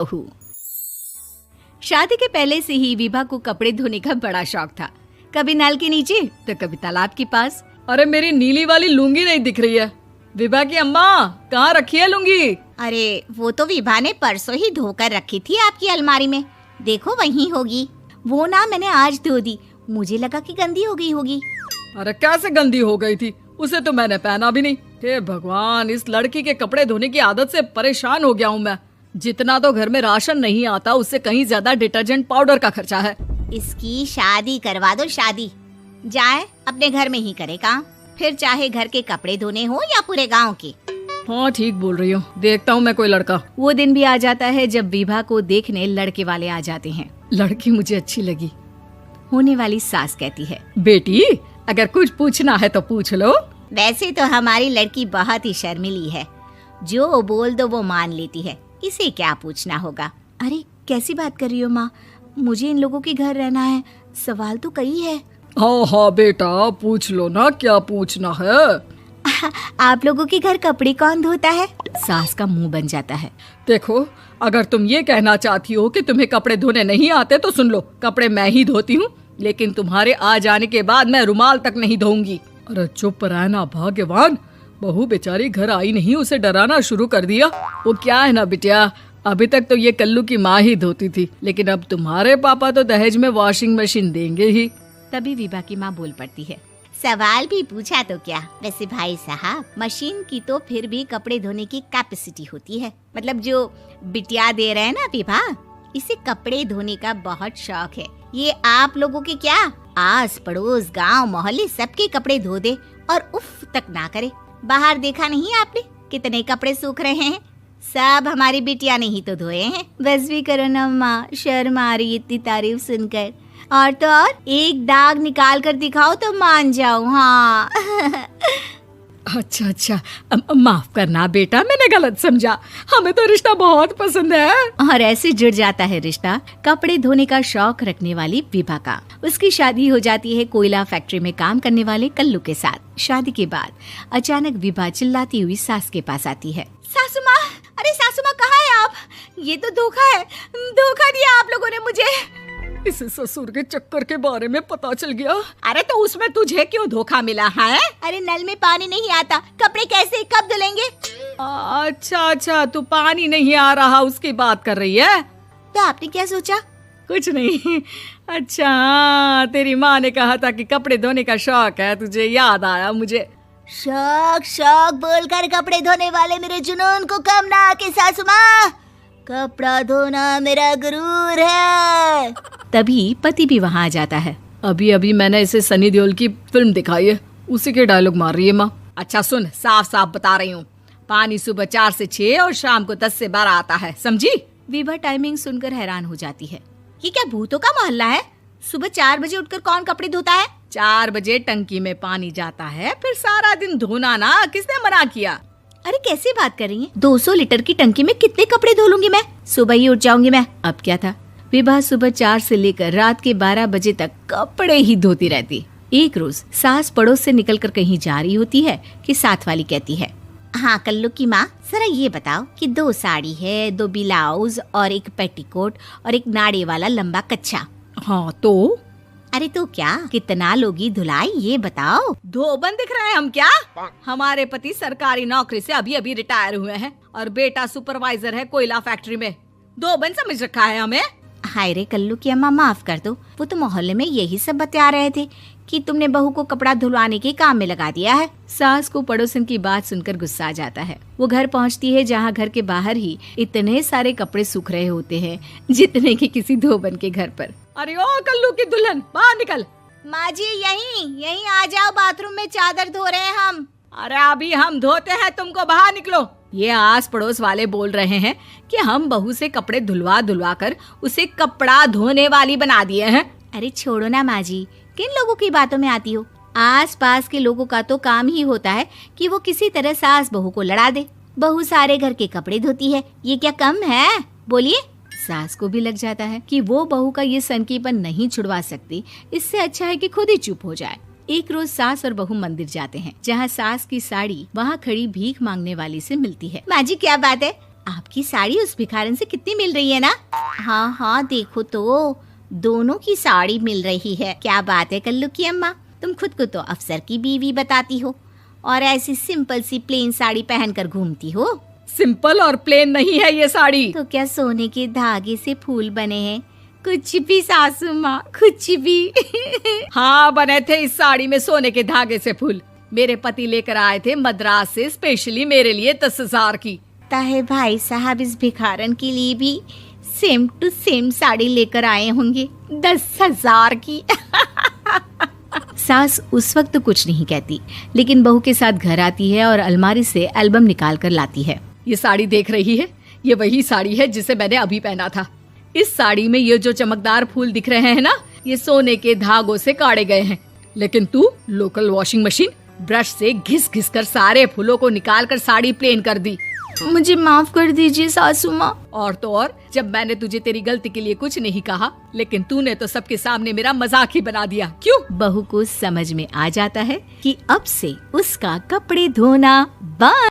बहू। शादी के पहले से ही विभा को कपड़े धोने का बड़ा शौक था। कभी नल के नीचे तो कभी तालाब के पास। अरे मेरी नीली वाली लुंगी नहीं दिख रही है। विभा की अम्मा, कहाँ रखी है लुंगी? अरे वो तो विभा ने परसों ही धोकर रखी थी आपकी अलमारी में, देखो वहीं होगी। वो ना मैंने आज धो दी, मुझे लगा कि गंदी हो गई होगी। अरे कैसे गंदी हो गई थी? उसे तो मैंने पहना भी नहीं। हे भगवान, इस लड़की के कपड़े धोने की आदत से परेशान हो गया हूँ मैं। जितना तो घर में राशन नहीं आता, उससे कहीं ज्यादा डिटर्जेंट पाउडर का खर्चा है। इसकी शादी करवा दो, शादी जाए अपने घर में ही करे काम, फिर चाहे घर के कपड़े धोने हो या पूरे गांव के। हाँ ठीक बोल रही हूँ, देखता हूँ मैं कोई लड़का। वो दिन भी आ जाता है जब विभा को देखने लड़के वाले आ जाते हैं। लड़की मुझे अच्छी लगी। होने वाली सास कहती है, बेटी अगर कुछ पूछना है तो पूछ लो। वैसे तो हमारी लड़की बहुत ही शर्मीली है, जो बोल दो वो मान लेती है, इसे क्या पूछना होगा। अरे कैसी बात कर रही हो माँ, मुझे इन लोगों के घर रहना है, सवाल तो कई है। हाँ हाँ बेटा, पूछ लो ना, क्या पूछना है। आप लोगों के घर कपड़े कौन धोता है? सास का मुंह बन जाता है। देखो, अगर तुम ये कहना चाहती हो कि तुम्हें कपड़े धोने नहीं आते तो सुन लो, कपड़े मैं ही धोती हूँ, लेकिन तुम्हारे आ जाने के बाद मैं रुमाल तक नहीं धोऊंगी। अरे चुप रहना भाग्यवान, बहू बेचारी घर आई नहीं, उसे डराना शुरू कर दिया। वो क्या है ना बिटिया, अभी तक तो ये कल्लू की माँ ही धोती थी, लेकिन अब तुम्हारे पापा तो दहेज में वॉशिंग मशीन देंगे ही। तभी विभा की माँ बोल पड़ती है, सवाल भी पूछा तो क्या। वैसे भाई साहब, मशीन की तो फिर भी कपड़े धोने की कैपेसिटी होती है। मतलब जो बिटिया दे रहे हैं ना विभा, इसे कपड़े धोने का बहुत शौक है। ये आप लोगों के क्या, आस पड़ोस गांव मोहल्ले सबके कपड़े धो दे और उफ तक ना करे। बाहर देखा नहीं आपने कितने कपड़े सूख रहे हैं, सब हमारी बिटिया ने ही तो धोए हैं। बस भी करो ना माँ, शर्म आ रही इतनी तारीफ सुनकर। और तो और एक दाग निकाल कर दिखाओ तो मान जाओ। हाँ अच्छा अच्छा, माफ करना बेटा, मैंने गलत समझा। हमें तो रिश्ता बहुत पसंद है। और ऐसे जुड़ जाता है रिश्ता कपड़े धोने का शौक रखने वाली विभा का। उसकी शादी हो जाती है कोयला फैक्ट्री में काम करने वाले कल्लू के साथ। शादी के बाद अचानक विभा चिल्लाती हुई सास के पास आती है। सासू माँ, अरे सासू माँ कहाँ है आप? ये तो धोखा है, धोखा दिया आप लोगों ने मुझे। इसे ससुर के चक्कर के बारे में पता चल गया। अरे तो उसमें तुझे क्यों धोखा मिला है? अरे नल में पानी नहीं आता, कपड़े कैसे कब धुलेंगे? अच्छा अच्छा, तू पानी नहीं आ रहा उसकी बात कर रही है। तो आपने क्या सोचा? कुछ नहीं। अच्छा, तेरी माँ ने कहा था कि कपड़े धोने का शौक है तुझे, याद आया मुझे। शौक शौक बोलकर कपड़े धोने वाले मेरे जुनून को कम ना आके सासू माँ, कपड़ा धोना मेरा गुरूर है। तभी पति भी वहाँ आ जाता है। अभी अभी मैंने इसे सनी देओल की फिल्म दिखाई है, उसी के डायलॉग मार रही है माँ। अच्छा सुन, साफ साफ बता रही हूँ, पानी सुबह 4 से 6 और शाम को 10 से 12 आता है, समझी? विभा टाइमिंग सुनकर हैरान हो जाती है। ये क्या भूतों का मोहल्ला है? सुबह 4 बजे उठकर कौन कपड़े धोता है? 4 बजे टंकी में पानी जाता है, फिर सारा दिन धोना ना, किसने मना किया? अरे कैसी बात कर रही हैं? 200 लीटर की टंकी में कितने कपड़े धो लूंगी मैं, सुबह ही उठ जाऊंगी मैं। अब क्या था, विभा सुबह 4 से लेकर रात के 12 बजे तक कपड़े ही धोती रहती। एक रोज सास पड़ोस से निकलकर कहीं जा रही होती है कि साथ वाली कहती है, हाँ कल्लू की माँ, जरा ये बताओ कि 2 साड़ी है, 2 ब्लाउज और एक पेटीकोट और एक नाड़े वाला लंबा कच्छा। हाँ तो? अरे तो क्या, कितना लोगी धुलाई ये बताओ। धोबन दिख रहे हैं हम क्या? हमारे पति सरकारी नौकरी से अभी अभी रिटायर हुए हैं और बेटा सुपरवाइजर है कोयला फैक्ट्री में। धोबन समझ रखा है हमें। हाय रे कल्लू की अम्मा, माफ कर दो, वो तो मोहल्ले में यही सब बता रहे थे कि तुमने बहू को कपड़ा धुलवाने के काम में लगा दिया है। सास को पड़ोसन की बात सुनकर गुस्सा आ जाता है। वो घर पहुंचती है जहां घर के बाहर ही इतने सारे कपड़े सूख रहे होते हैं जितने कि किसी धोबन के घर पर। अरे ओ कल्लू की दुल्हन, बाहर निकल। माँ जी यहीं आ जाओ, बाथरूम में चादर धो रहे हैं हम। अरे अभी हम धोते हैं, तुमको बाहर निकलो। ये आस पड़ोस वाले बोल रहे हैं कि हम बहू से कपड़े धुलवा धुलवा कर उसे कपड़ा धोने वाली बना दिए हैं। अरे छोड़ो ना माँ जी, किन लोगों की बातों में आती हो? आस पास के लोगों का तो काम ही होता है कि वो किसी तरह सास बहू को लड़ा दे। बहू सारे घर के कपड़े धोती है, ये क्या कम है? बोलिए। सास को भी लग जाता है कि वो बहू का ये सनकीपन नहीं छुड़वा सकती, इससे अच्छा है कि खुद ही चुप हो जाए। एक रोज सास और बहू मंदिर जाते हैं, जहाँ सास की साड़ी वहाँ खड़ी भीख मांगने वाली से मिलती है। माँ जी क्या बात है, आपकी साड़ी उस भिखारन से कितनी मिल रही है ना? हाँ हाँ देखो तो, दोनों की साड़ी मिल रही है। क्या बात है कल्लू की अम्मा, तुम खुद को तो अफसर की बीवी बताती हो और ऐसी सिंपल सी प्लेन साड़ी पहनकर घूमती हो। सिंपल और प्लेन नहीं है ये साड़ी। तो क्या सोने के धागे से फूल बने हैं? कुछ भी सासू माँ, कुछ भी। हाँ बने थे इस साड़ी में सोने के धागे से फूल। मेरे पति लेकर आए थे मद्रास से स्पेशली मेरे लिए 10,000 की। ताहे भाई साहब इस भिखारन के लिए भी सेम टू सेम साड़ी लेकर आए होंगे 10,000 की। सास उस वक्त तो कुछ नहीं कहती, लेकिन बहू के साथ घर आती है और अलमारी से एल्बम निकाल कर लाती है। ये साड़ी देख रही है, ये वही साड़ी है जिसे मैंने अभी पहना था। इस साड़ी में ये जो चमकदार फूल दिख रहे हैं ना, ये सोने के धागों से काढ़े गए हैं। लेकिन तू लोकल वॉशिंग मशीन ब्रश से घिस घिस कर सारे फूलों को निकाल कर साड़ी प्लेन कर दी। मुझे माफ कर दीजिए सासू माँ। और तो और, जब मैंने तुझे तेरी गलती के लिए कुछ नहीं कहा, लेकिन तूने तो सबके सामने मेरा मजाक ही बना दिया। क्यों? बहू को समझ में आ जाता है कि अब से उसका कपड़े धोना बंद।